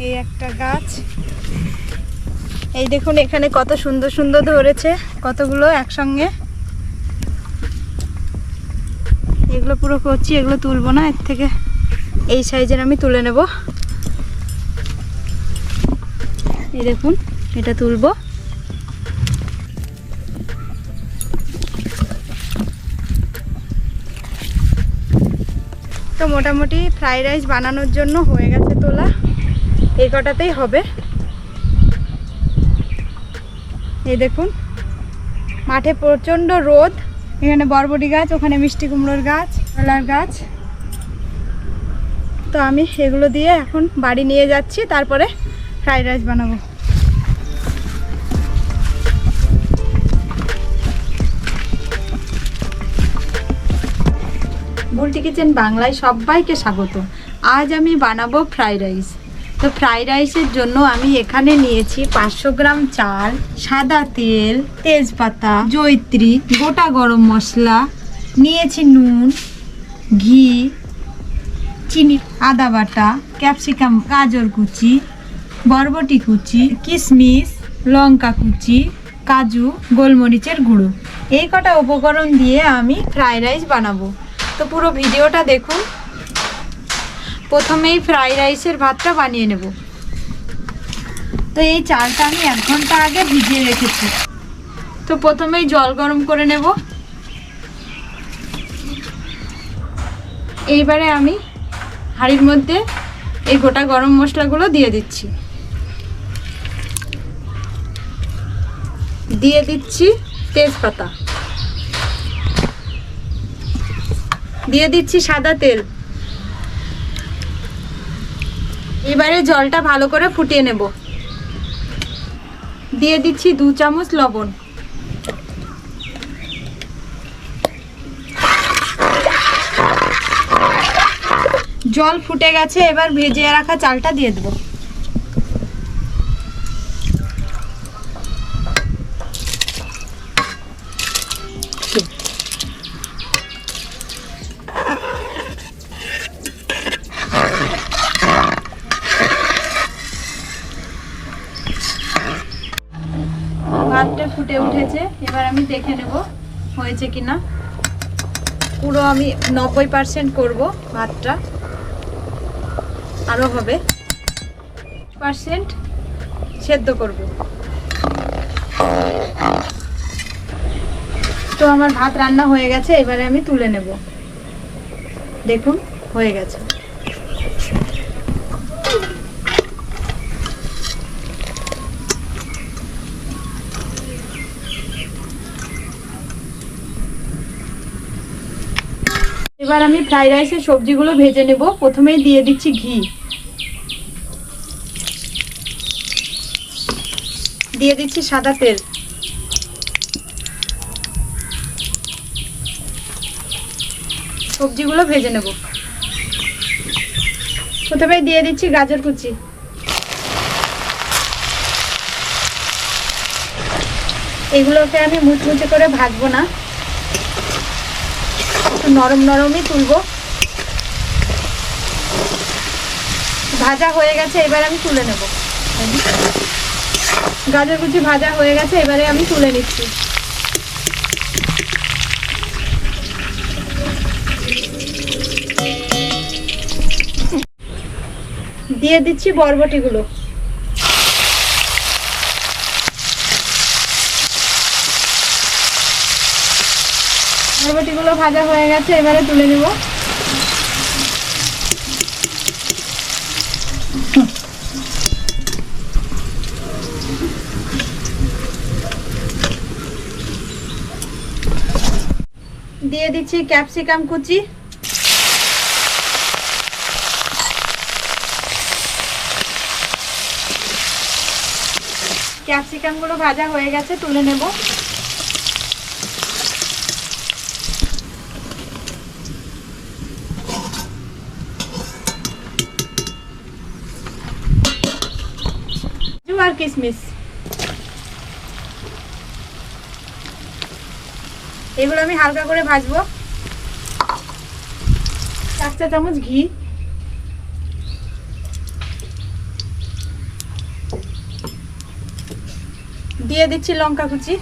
এই একটা গাছ, এই দেখুন এখানে কত সুন্দর সুন্দর ধরেছে, কতগুলো একসঙ্গে। এগুলো পুরো করছি, এগুলো তুলবো না, এর থেকে এই সাইজের আমি তুলে নেব। এই দেখুন এটা তুলবো। তো মোটামুটি ফ্রাইড রাইস বানানোর জন্য হয়ে গেছে তোলা, এই কটাতেই হবে। এই দেখুন মাঠে প্রচণ্ড রোদ, এখানে বরবটি গাছ, ওখানে মিষ্টি কুমড়োর গাছ, কলার গাছ। তো আমি এগুলো দিয়ে এখন বাড়ি নিয়ে যাচ্ছি, তারপরে ফ্রাইড রাইস বানাবো। বুলটি কিচেন বাংলায় সবাইকে স্বাগত। আজ আমি বানাবো ফ্রাইড রাইস। তো ফ্রাইড রাইসের জন্য আমি এখানে নিয়েছি 500 গ্রাম চাল, সাদা তেল, তেজপাতা, জয়িত্রী, গোটা গরম মশলা, নিয়েছি নুন, ঘি, চিনি, আদা বাটা, ক্যাপসিকাম, গাজর কুচি, বরবটি কুচি, কিশমিশ, লঙ্কা কুচি, কাজু, গোলমরিচের গুঁড়ো। এই কটা উপকরণ দিয়ে আমি ফ্রাইড রাইস বানাবো। তো পুরো ভিডিওটা দেখুন। প্রথমেই ফ্রাইড রাইসের ভাতটা বানিয়ে নেব। তো এই চালটা আমি 1 ঘন্টা আগে ভিজিয়ে রেখেছি। তো প্রথমেই জল গরম করে নেব। এইবারে আমি হাঁড়ির মধ্যে এই গোটা গরম মশলাগুলো দিয়ে দিচ্ছি। দিয়ে দিচ্ছি তেজপাতা, দিয়ে দিচ্ছি সাদা তেল। এবারে জলটা ভালো করে ফুটিয়ে নেব। দিয়ে দিচ্ছি 2 চামচ লবণ। জল ফুটে গেছে, এবার ভেজে রাখা চালটা দিয়ে দেব। ভাতটা ফুটে উঠেছে, এবার আমি দেখে নেব হয়েছে কিনা। পুরো আমি 90% করব ভাতটা, আরো হবে 10% সেদ্ধ করব। তো আমার ভাত রান্না হয়ে গেছে, এবারে আমি তুলে নেব। দেখুন হয়ে গেছে। এবার আমি ফ্রাইড রাইসের সবজিগুলো ভেজে নেব। প্রথমেই দিয়ে দিচ্ছি ঘি, দিয়ে দিচ্ছি সাদা তেল, সবজিগুলো ভেজে নেব। প্রথমেই দিয়ে দিচ্ছি গাজর কুচি, এগুলোকে আমি মুচমুচে করে ভাজবো না, নরম নরমই তুলবো। ভাজা হয়ে গেছে, এবার আমি তুলে নেব। গাজর কুচি ভাজা হয়ে গেছে, এবারে আমি তুলে নিচ্ছি। দিয়ে দিচ্ছি বরবটিগুলো। বরবটিগুলো ভাজা হয়ে গেছে, এবারে তুলে নেব। দিয়ে দিচ্ছি ক্যাপসিকাম কুচি, ক্যাপসিকামগুলো ভাজা হয়ে গেছে, তুলে নেব। আর কিশমিশ। এগুলো আমি হালকা করে ভাজবো। 1 চা চামচ ঘি, দিয়ে দিচ্ছি লঙ্কা কুচি,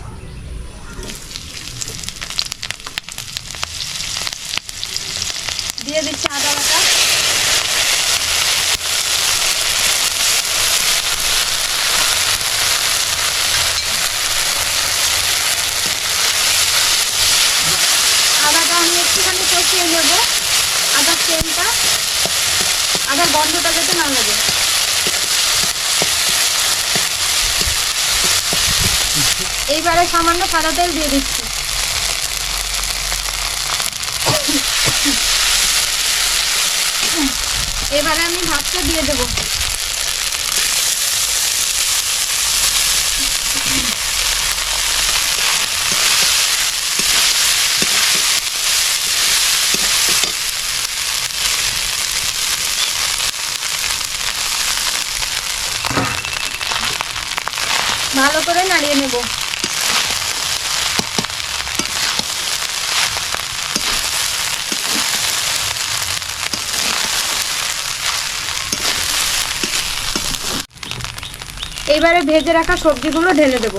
দিয়ে দিচ্ছি আদা বাটা, আদাটা আমি একটুখানি কষিয়ে নেব, আদার তেলটা, আদার গন্ধটা যাতে না লাগে। এইবারে সামান্য সাদা তেল দিয়ে দিচ্ছি। এবারে আমি ভাতটা দিয়ে দেব। ভালো করে নাড়িয়ে নেব। এবারে ভেজে রাখা সবজিগুলো ঢেলে দেব।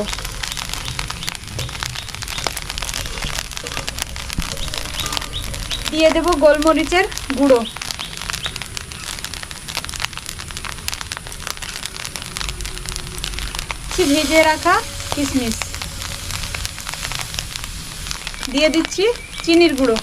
দিয়ে দেব গোলমরিচের গুঁড়ো, ভেজে রাখা কিশমিশ, দিয়ে দিচ্ছি চিনির গুঁড়ো,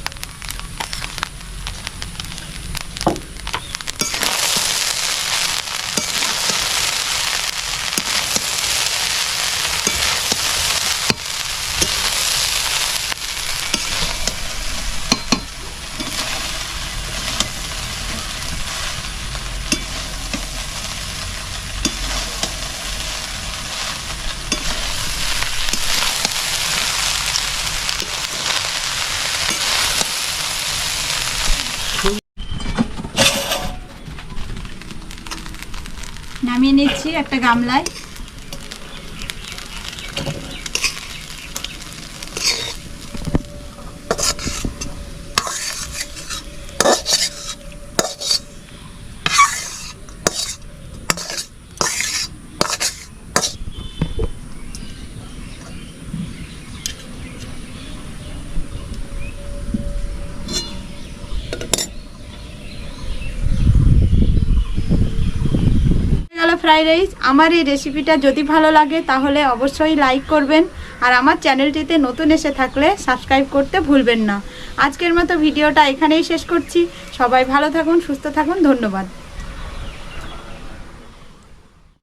নামিয়ে নিচ্ছি একটা গামলায়। Fried rice. আমার এই রেসিপিটা যদি ভালো লাগে তাহলে অবশ্যই লাইক করবেন, আর আমার চ্যানেলটিতে নতুন এসে থাকলে সাবস্ক্রাইব করতে ভুলবেন না। আজকের মতো ভিডিওটা এখানেই শেষ করছি। সবাই ভালো থাকুন, সুস্থ থাকুন, ধন্যবাদ।